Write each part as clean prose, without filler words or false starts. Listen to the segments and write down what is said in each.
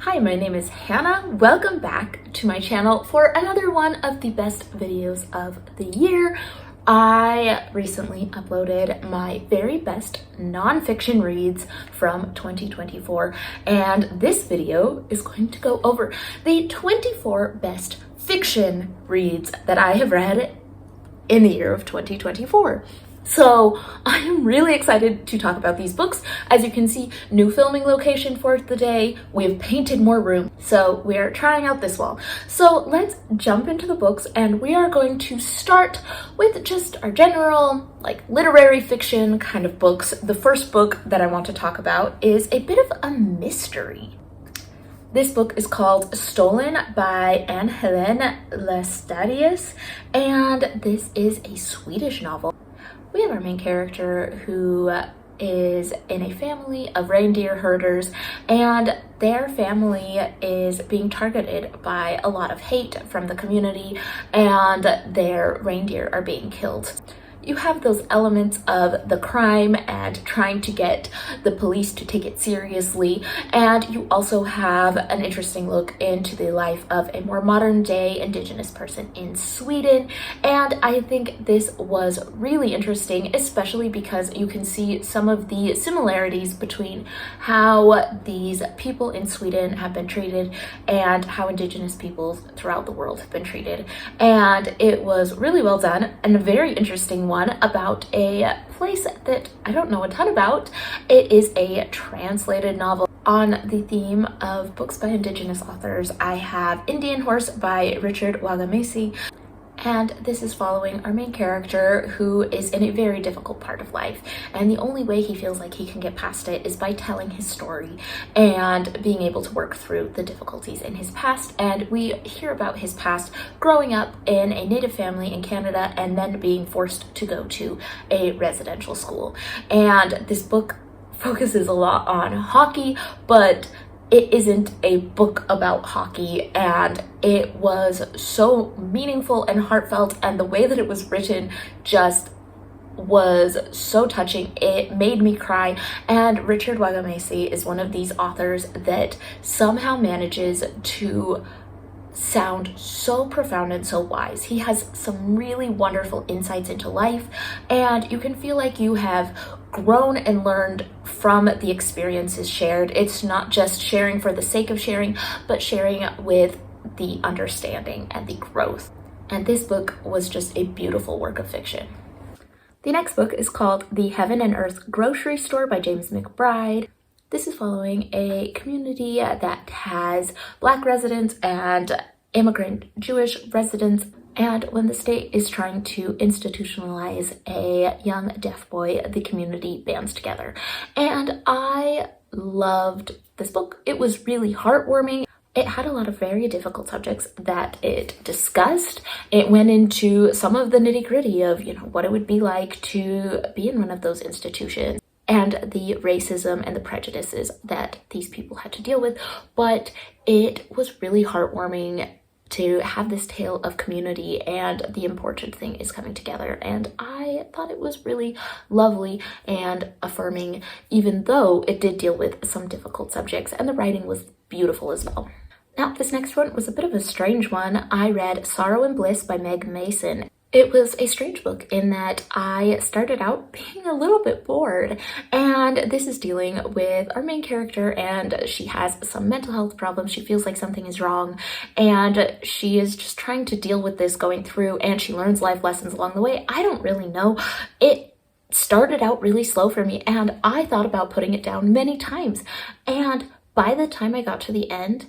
Hi, my name is Hannah. Welcome back to my channel for another one of the best videos of the year. I recently uploaded my very best nonfiction reads from 2024, and this video is going to go over the 24 best fiction reads that I have read in the year of 2024. So I'm really excited to talk about these books. As you can see, new filming location for the day. We have painted more room, so we are trying out this wall. So let's jump into the books, and we are going to start with just our general, literary fiction kind of books. The first book that I want to talk about is a bit of a mystery. This book is called Stolen by Ann-Helén Laestadius, and this is a Swedish novel. We have our main character who is in a family of reindeer herders, and their family is being targeted by a lot of hate from the community, and their reindeer are being killed. You have those elements of the crime and trying to get the police to take it seriously, and you also have an interesting look into the life of a more modern day indigenous person in Sweden. And I think this was really interesting, especially because you can see some of the similarities between how these people in Sweden have been treated and how indigenous peoples throughout the world have been treated. And it was really well done and a very interesting one about a place that I don't know a ton about. It is a translated novel on the theme of books by indigenous authors. I have Indian Horse by Richard Wagamese, and this is following our main character who is in a very difficult part of life, and the only way he feels like he can get past it is by telling his story and being able to work through the difficulties in his past. And we hear about his past growing up in a native family in Canada and then being forced to go to a residential school. And this book focuses a lot on hockey, but it isn't a book about hockey, and it was so meaningful and heartfelt, and the way that it was written just was so touching. It made me cry. And Richard Wagamese is one of these authors that somehow manages to sound so profound and so wise. He has some really wonderful insights into life, and you can feel like you have grown and learned from the experiences shared. It's not just sharing for the sake of sharing, but sharing with the understanding and the growth. And this book was just a beautiful work of fiction. The next book is called The Heaven and Earth Grocery Store by James McBride. This is following a community that has Black residents and immigrant Jewish residents, and when the state is trying to institutionalize a young deaf boy, the community bands together. And I loved this book. It was really heartwarming. It had a lot of very difficult subjects that it discussed. It went into some of the nitty-gritty of, what it would be like to be in one of those institutions and the racism and the prejudices that these people had to deal with. But it was really heartwarming to have this tale of community, and the important thing is coming together. And I thought it was really lovely and affirming, even though it did deal with some difficult subjects, and the writing was beautiful as well. Now, this next one was a bit of a strange one. I read Sorrow and Bliss by Meg Mason. It was a strange book in that I started out being a little bit bored, and this is dealing with our main character, and she has some mental health problems. She feels like something is wrong, and she is just trying to deal with this going through, and she learns life lessons along the way. I don't really know. It started out really slow for me, and I thought about putting it down many times, and by the time I got to the end,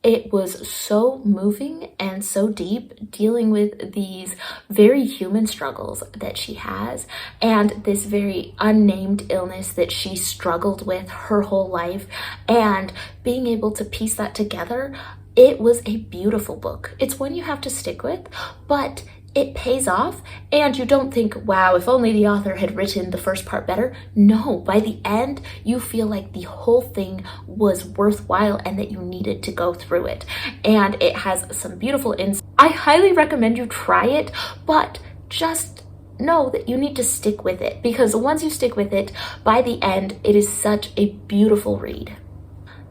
it was so moving and so deep, dealing with these very human struggles that she has and this very unnamed illness that she struggled with her whole life, and being able to piece that together. It was a beautiful book. It's one you have to stick with, but it pays off, and you don't think, wow, if only the author had written the first part better. No, by the end, you feel like the whole thing was worthwhile and that you needed to go through it. And it has some beautiful insights. I highly recommend you try it, but just know that you need to stick with it, because once you stick with it, by the end, it is such a beautiful read.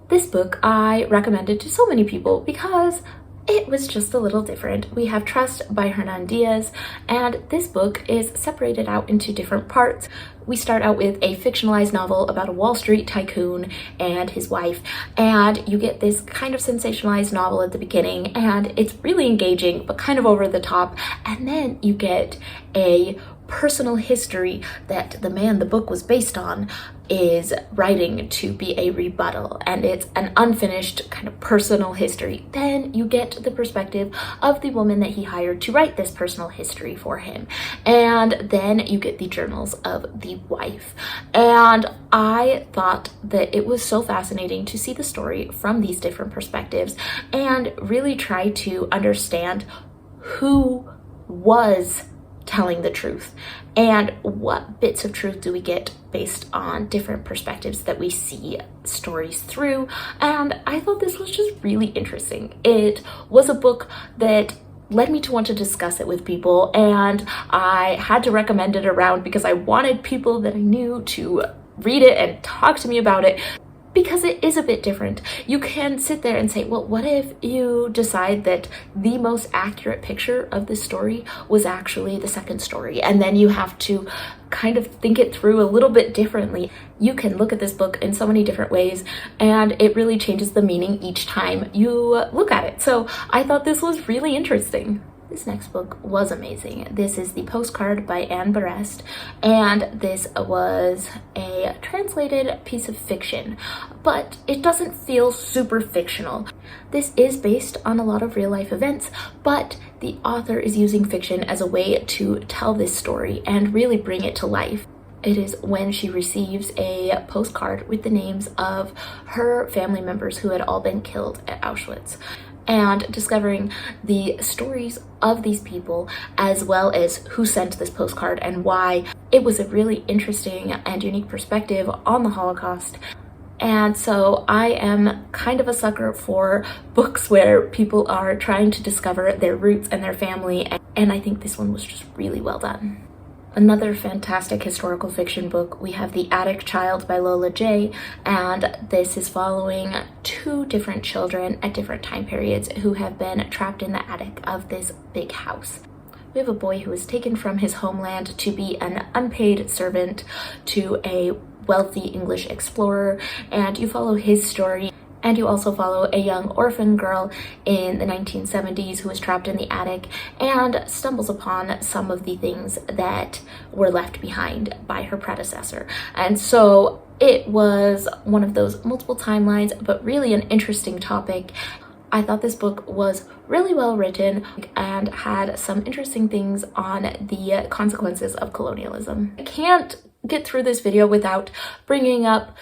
This book I recommended to so many people because it was just a little different. We have Trust by Hernan Diaz, and this book is separated out into different parts. We start out with a fictionalized novel about a Wall Street tycoon and his wife, and you get this kind of sensationalized novel at the beginning, and it's really engaging but kind of over the top. And then you get a personal history that the man the book was based on is writing to be a rebuttal, and it's an unfinished kind of personal history. Then you get the perspective of the woman that he hired to write this personal history for him, and then you get the journals of the wife. And I thought that it was so fascinating to see the story from these different perspectives and really try to understand who was telling the truth and what bits of truth do we get based on different perspectives that we see stories through. And I thought this was just really interesting. It was a book that led me to want to discuss it with people, and I had to recommend it around because I wanted people that I knew to read it and talk to me about it, because it is a bit different. You can sit there and say, well, what if you decide that the most accurate picture of this story was actually the second story? And then you have to kind of think it through a little bit differently. You can look at this book in so many different ways, and it really changes the meaning each time you look at it. So I thought this was really interesting. This next book was amazing. This is The Postcard by Ann Berest, and this was a translated piece of fiction, but it doesn't feel super fictional. This is based on a lot of real life events, but the author is using fiction as a way to tell this story and really bring it to life. It is when she receives a postcard with the names of her family members who had all been killed at Auschwitz, and discovering the stories of these people as well as who sent this postcard and why. It was a really interesting and unique perspective on the Holocaust. And so I am kind of a sucker for books where people are trying to discover their roots and their family, and I think this one was just really well done. Another fantastic historical fiction book, we have The Addict Child by Lola, Jaye, and this is following two different children at different time periods who have been trapped in the attic of this big house. We have a boy who is taken from his homeland to be an unpaid servant to a wealthy English explorer, and you follow his story. And you also follow a young orphan girl in the 1970s who was trapped in the attic and stumbles upon some of the things that were left behind by her predecessor. And so it was one of those multiple timelines, but really an interesting topic. I thought this book was really well written and had some interesting things on the consequences of colonialism. I can't get through this video without bringing up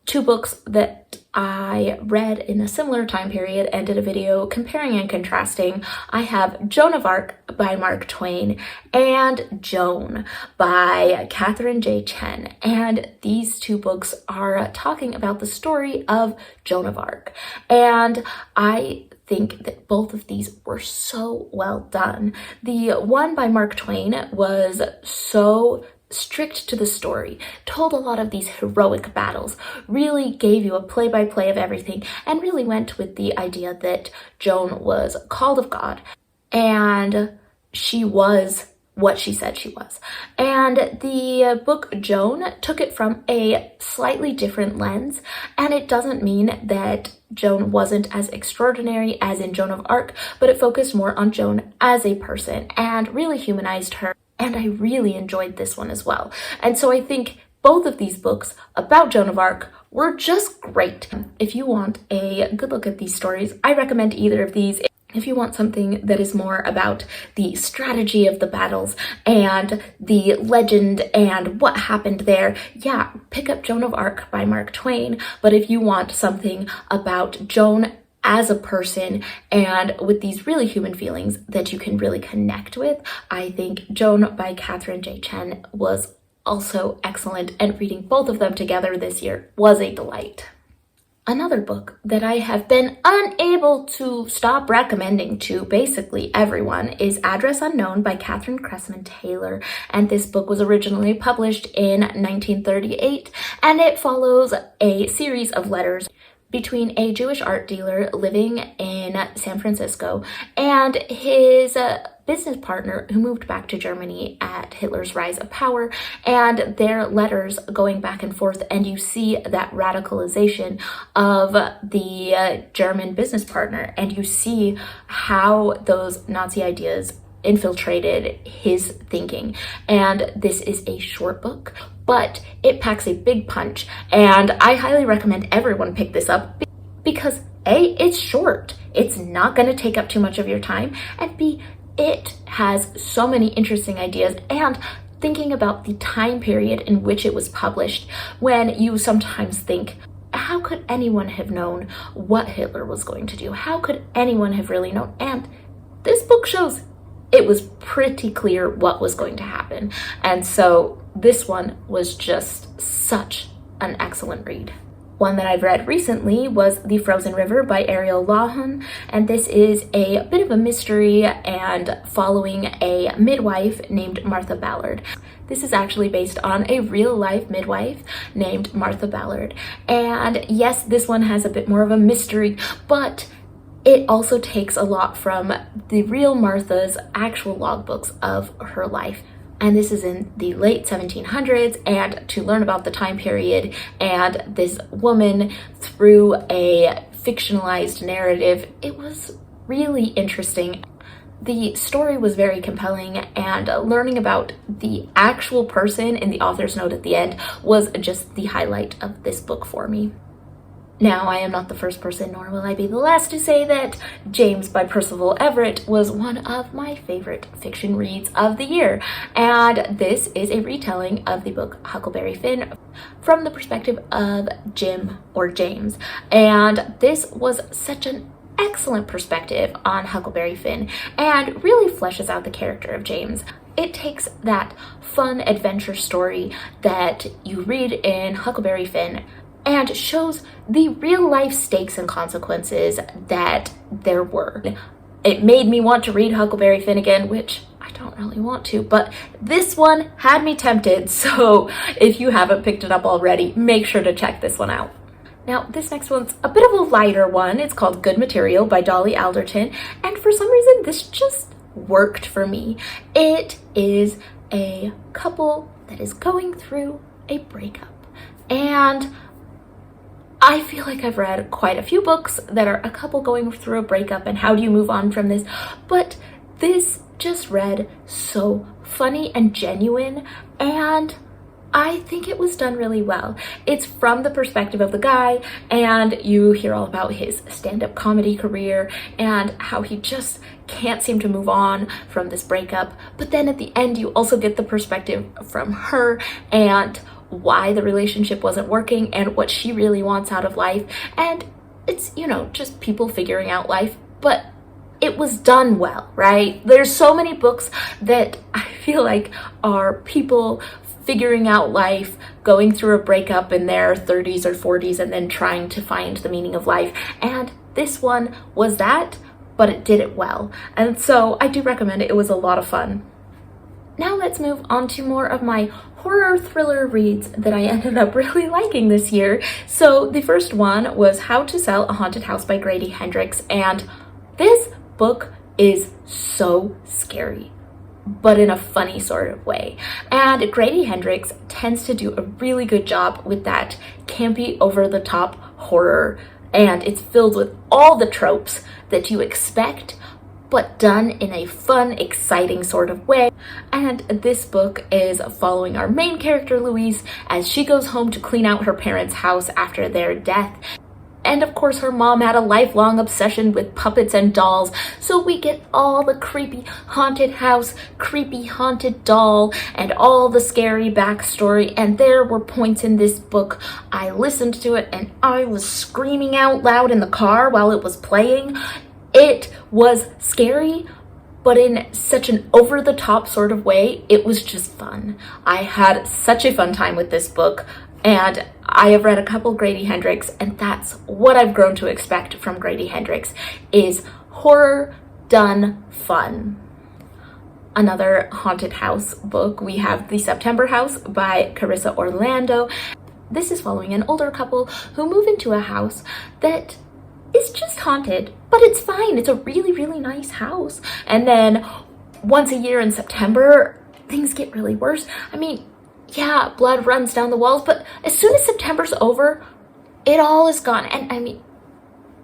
two books that I read in a similar time period and did a video comparing and contrasting. I have Joan of Arc by Mark Twain and Joan by Katherine Chen. And these two books are talking about the story of Joan of Arc. And I think that both of these were so well done. The one by Mark Twain was so strict to the story, told a lot of these heroic battles, really gave you a play-by-play of everything, and really went with the idea that Joan was called of God and she was what she said she was. And the book Joan took it from a slightly different lens, and it doesn't mean that Joan wasn't as extraordinary as in Joan of Arc, but it focused more on Joan as a person and really humanized her. And I really enjoyed this one as well. And so I think both of these books about Joan of Arc were just great. If you want a good look at these stories, I recommend either of these. If you want something that is more about the strategy of the battles and the legend and what happened there, yeah, pick up Joan of Arc by Mark Twain. But if you want something about Joan as a person and with these really human feelings that you can really connect with, I think Joan by Katherine Chen was also excellent, and reading both of them together this year was a delight. Another book that I have been unable to stop recommending to basically everyone is Address Unknown by Catherine Kressmann Taylor, and this book was originally published in 1938, and it follows a series of letters between a Jewish art dealer living in San Francisco and his business partner who moved back to Germany at Hitler's rise of power, and their letters going back and forth, and you see that radicalization of the German business partner, and you see how those Nazi ideas infiltrated his thinking. And this is a short book, but it packs a big punch, and I highly recommend everyone pick this up because A, it's short, it's not going to take up too much of your time, and B, it has so many interesting ideas. And thinking about the time period in which it was published, when you sometimes think, how could anyone have known what Hitler was going to do? How could anyone have really known? And this book shows it was pretty clear what was going to happen. And so this one was just such an excellent read. One that I've read recently was The Frozen River by Ariel Lawhon, and this is a bit of a mystery and following a midwife named Martha Ballard. This is actually based on a real-life midwife named Martha Ballard. And yes, this one has a bit more of a mystery, but it also takes a lot from the real Martha's actual logbooks of her life. And this is in the late 1700s, and to learn about the time period and this woman through a fictionalized narrative, it was really interesting. The story was very compelling, and learning about the actual person in the author's note at the end was just the highlight of this book for me. Now, I am not the first person, nor will I be the last, to say that James by Percival Everett was one of my favorite fiction reads of the year. And this is a retelling of the book Huckleberry Finn from the perspective of Jim or James. And this was such an excellent perspective on Huckleberry Finn and really fleshes out the character of James. It takes that fun adventure story that you read in Huckleberry Finn and shows the real life stakes and consequences that there were. It made me want to read Huckleberry Finn again, which I don't really want to, but this one had me tempted, so if you haven't picked it up already, make sure to check this one out. Now, this next one's a bit of a lighter one. It's called Good Material by Dolly Alderton, and for some reason this just worked for me. It is a couple that is going through a breakup, and I feel like I've read quite a few books that are a couple going through a breakup and how do you move on from this, but this just read so funny and genuine, and I think it was done really well. It's from the perspective of the guy, and you hear all about his stand-up comedy career and how he just can't seem to move on from this breakup, but then at the end you also get the perspective from her and why the relationship wasn't working and what she really wants out of life. And it's, you know, just people figuring out life, but it was done well, right? There's so many books that I feel like are people figuring out life, going through a breakup in their 30s or 40s and then trying to find the meaning of life. And this one was that, but it did it well. And so I do recommend it. It was a lot of fun. Now let's move on to more of my horror thriller reads that I ended up really liking this year. So the first one was How to Sell a Haunted House by Grady Hendrix, and this book is so scary, but in a funny sort of way. And Grady Hendrix tends to do a really good job with that campy, over-the-top horror, and it's filled with all the tropes that you expect, but done in a fun, exciting sort of way. And this book is following our main character, Louise, as she goes home to clean out her parents' house after their death. And of course, her mom had a lifelong obsession with puppets and dolls, so we get all the creepy haunted house, creepy haunted doll, and all the scary backstory. And there were points in this book I listened to it and I was screaming out loud in the car while it was playing. It was scary, but in such an over-the-top sort of way. It was just fun. I had such a fun time with this book, and I have read a couple Grady Hendrix, and that's what I've grown to expect from Grady Hendrix, is horror done fun. Another haunted house book, we have The September House by Carissa Orlando. this is following an older couple who move into a house that is just haunted, but it's fine. It's a really, really nice house. And then once a year in September, things get really worse. I mean, yeah, blood runs down the walls, but as soon as September's over, it all is gone. And I mean,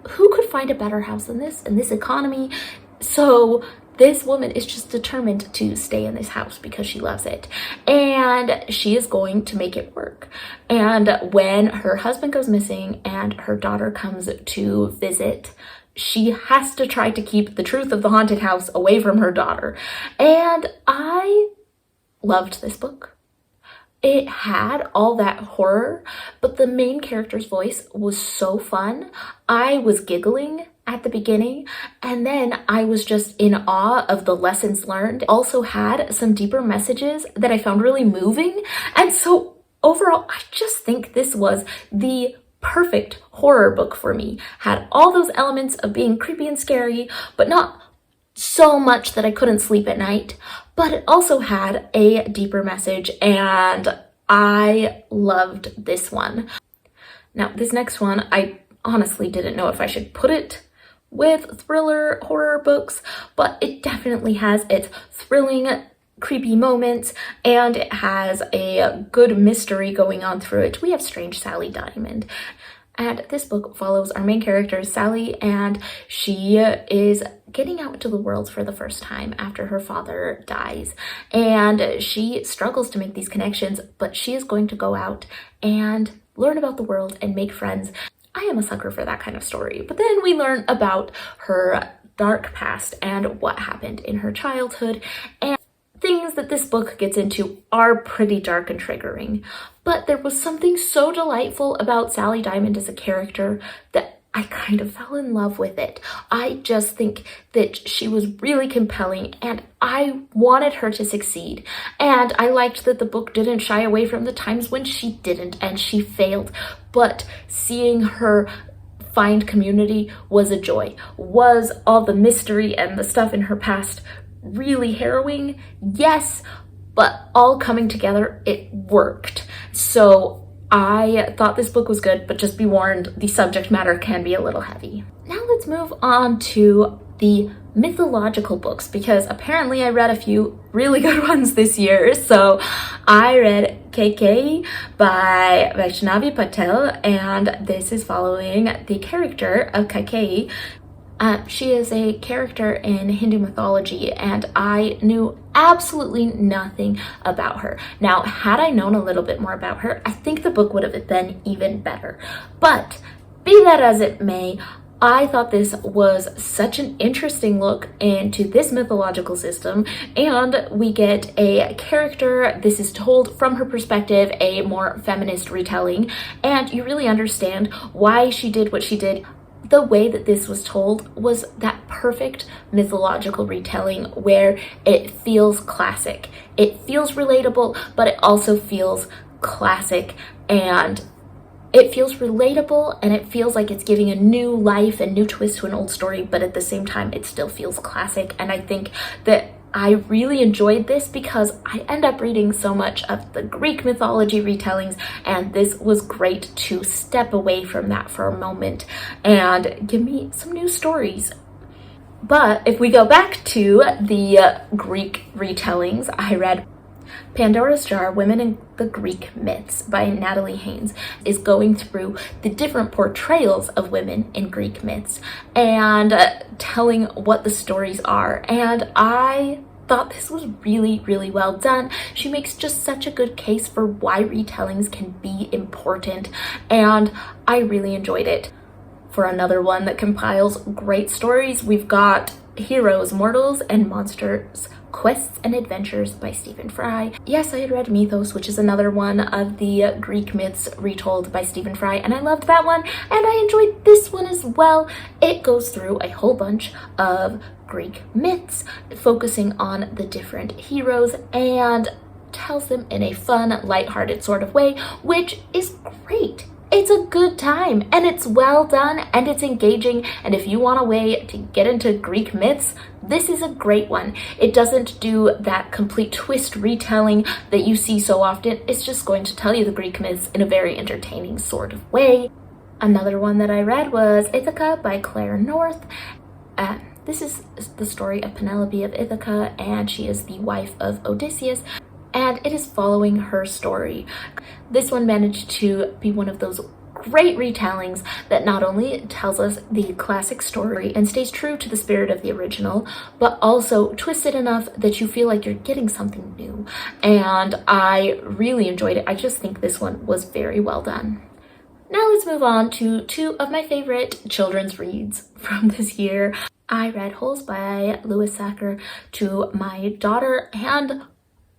who could find a better house than this in this economy? So this woman is just determined to stay in this house because she loves it. And she is going to make it work. And when her husband goes missing and her daughter comes to visit, she has to try to keep the truth of the haunted house away from her daughter. And I loved this book. It had all that horror, but the main character's voice was so fun. I was giggling at the beginning, and then I was just in awe of the lessons learned. It also had some deeper messages that I found really moving. And so overall, I just think this was the perfect horror book for me. Had all those elements of being creepy and scary, but not so much that I couldn't sleep at night. But it also had a deeper message, and I loved this one. Now, this next one, I honestly didn't know if I should put it with thriller horror books, but it definitely has its thrilling, creepy moments, and it has a good mystery going on through it. We have Strange Sally Diamond. And this book follows our main character, Sally, and she is getting out into the world for the first time after her father dies. And she struggles to make these connections, but she is going to go out and learn about the world and make friends. I am a sucker for that kind of story. But then we learn about her dark past and what happened in her childhood, and things that this book gets into are pretty dark and triggering. But there was something so delightful about Sally Diamond as a character that I kind of fell in love with it. I just think that she was really compelling, and I wanted her to succeed. And I liked that the book didn't shy away from the times when she didn't and she failed. But seeing her find community was a joy. Was all the mystery and the stuff in her past really harrowing? Yes, but all coming together, it worked. So I thought this book was good, but just be warned, the subject matter can be a little heavy. Now let's move on to the mythological books, because apparently I read a few really good ones this year. So I read Kaikeyi by Vaishnavi Patel, and this is following the character of Kaikeyi. She is a character in Hindu mythology, and I knew absolutely nothing about her. Now, had I known a little bit more about her, I think the book would have been even better. But be that as it may, I thought this was such an interesting look into this mythological system, and we get a character. This is told from her perspective, a more feminist retelling, and you really understand why she did what she did. The way that this was told was that perfect mythological retelling where it feels classic. It feels relatable, but it also feels classic, and it feels relatable, and it feels like it's giving a new life and new twist to an old story, but at the same time, it still feels classic. And I think that I really enjoyed this because I end up reading so much of the Greek mythology retellings, and this was great to step away from that for a moment and give me some new stories. But if we go back to the Greek retellings, I read Pandoras Jar, Women in the Greek Myths by Natalie Haynes, is going through the different portrayals of women in Greek myths and telling what the stories are. And I thought this was really, really well done. She makes just such a good case for why retellings can be important, and I really enjoyed it. For another one that compiles great stories, we've got Heroes, Mortals, and Monsters, Quests and Adventures by Stephen Fry. Yes, I had read Mythos, which is another one of the Greek myths retold by Stephen Fry, and I loved that one, and I enjoyed this one as well. It goes through a whole bunch of Greek myths, focusing on the different heroes, and tells them in a fun, lighthearted sort of way, which is great. It's a good time, and it's well done, and it's engaging, and if you want a way to get into Greek myths, this is a great one. It doesn't do that complete twist retelling that you see so often. It's just going to tell you the Greek myths in a very entertaining sort of way. Another one that I read was Ithaca by Claire North. This is the story of Penelope of Ithaca, and she is the wife of Odysseus, and it is following her story. This one managed to be one of those great retellings that not only tells us the classic story and stays true to the spirit of the original, but also twists it enough that you feel like you're getting something new. And I really enjoyed it. I just think this one was very well done. Now let's move on to two of my favorite children's reads from this year. I read Holes by Louis Sacker to my daughter, and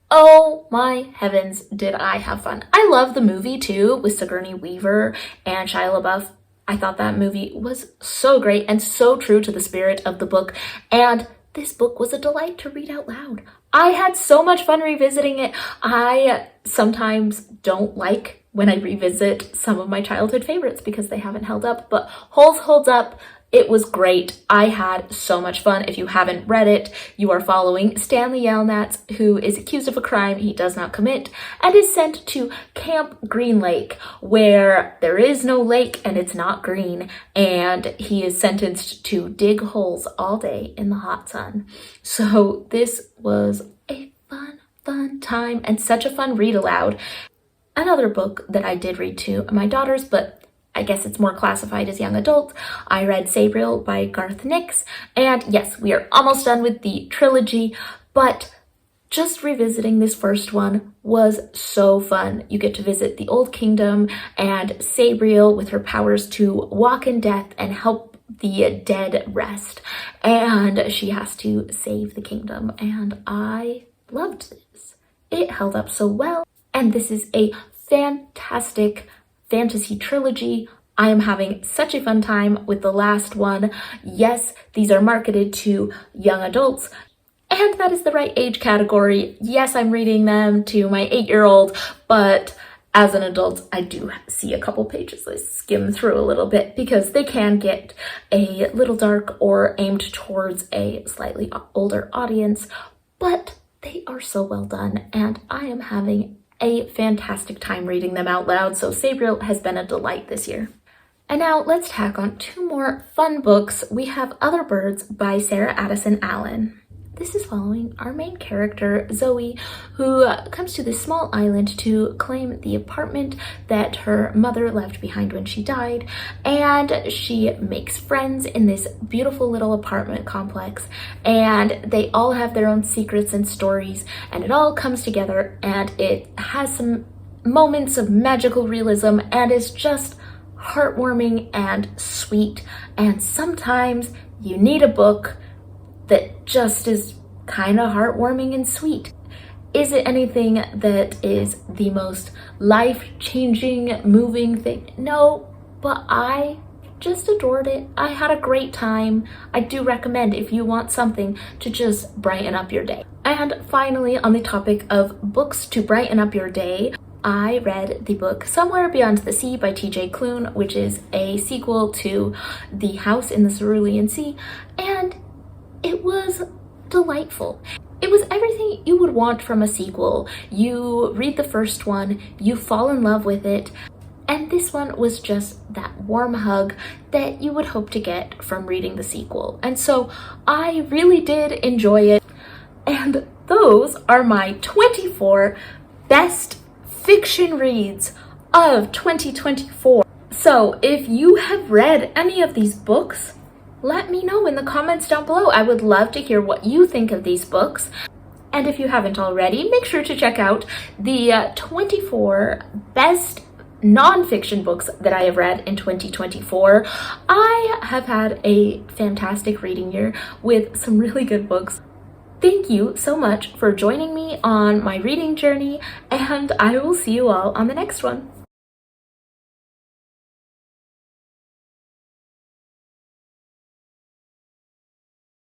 oh my heavens, did I have fun. I love the movie too, with Sigourney Weaver and Shia LaBeouf. I thought that movie was so great and so true to the spirit of the book, and this book was a delight to read out loud. I had so much fun revisiting it. I sometimes don't like when I revisit some of my childhood favorites because they haven't held up, but Holes holds up. It was great. I had so much fun. If you haven't read it, you are following Stanley Yelnats, who is accused of a crime he does not commit and is sent to Camp Green Lake, where there is no lake and it's not green, and he is sentenced to dig holes all day in the hot sun. So this was a fun time and such a fun read aloud. Another book that I did read to my daughters, but I guess it's more classified as young adult. I read Sabriel by Garth Nix, and yes, we are almost done with the trilogy, but just revisiting this first one was so fun. You get to visit the Old Kingdom and Sabriel with her powers to walk in death and help the dead rest, and she has to save the kingdom, and I loved this. It held up so well, and this is a fantastic fantasy trilogy. I am having such a fun time with the last one. Yes, these are marketed to young adults, and that is the right age category. Yes, I'm reading them to my 8-year-old, but as an adult, I do see a couple pages I skim through a little bit because they can get a little dark or aimed towards a slightly older audience, but they are so well done, and I am having a fantastic time reading them out loud, so Sabriel has been a delight this year. And now let's tack on two more fun books. We have Other Birds by Sarah Addison Allen. This is following our main character, Zoe, who comes to this small island to claim the apartment that her mother left behind when she died, and she makes friends in this beautiful little apartment complex, and they all have their own secrets and stories, and it all comes together, and it has some moments of magical realism, and is just heartwarming and sweet, and sometimes you need a book that just is kind of heartwarming and sweet. Is it anything that is the most life-changing, moving thing? No, but I just adored it. I had a great time. I do recommend if you want something to just brighten up your day. And finally, on the topic of books to brighten up your day, I read the book Somewhere Beyond the Sea by T.J. Klune, which is a sequel to The House in the Cerulean Sea, and it was delightful. It was everything you would want from a sequel. You read the first one, you fall in love with it, and this one was just that warm hug that you would hope to get from reading the sequel. And so I really did enjoy it. And those are my 24 best fiction reads of 2024. So if you have read any of these books, let me know in the comments down below. I would love to hear what you think of these books. And if you haven't already, make sure to check out the 24 best non-fiction books that I have read in 2024. I have had a fantastic reading year with some really good books. Thank you so much for joining me on my reading journey, and I will see you all on the next one.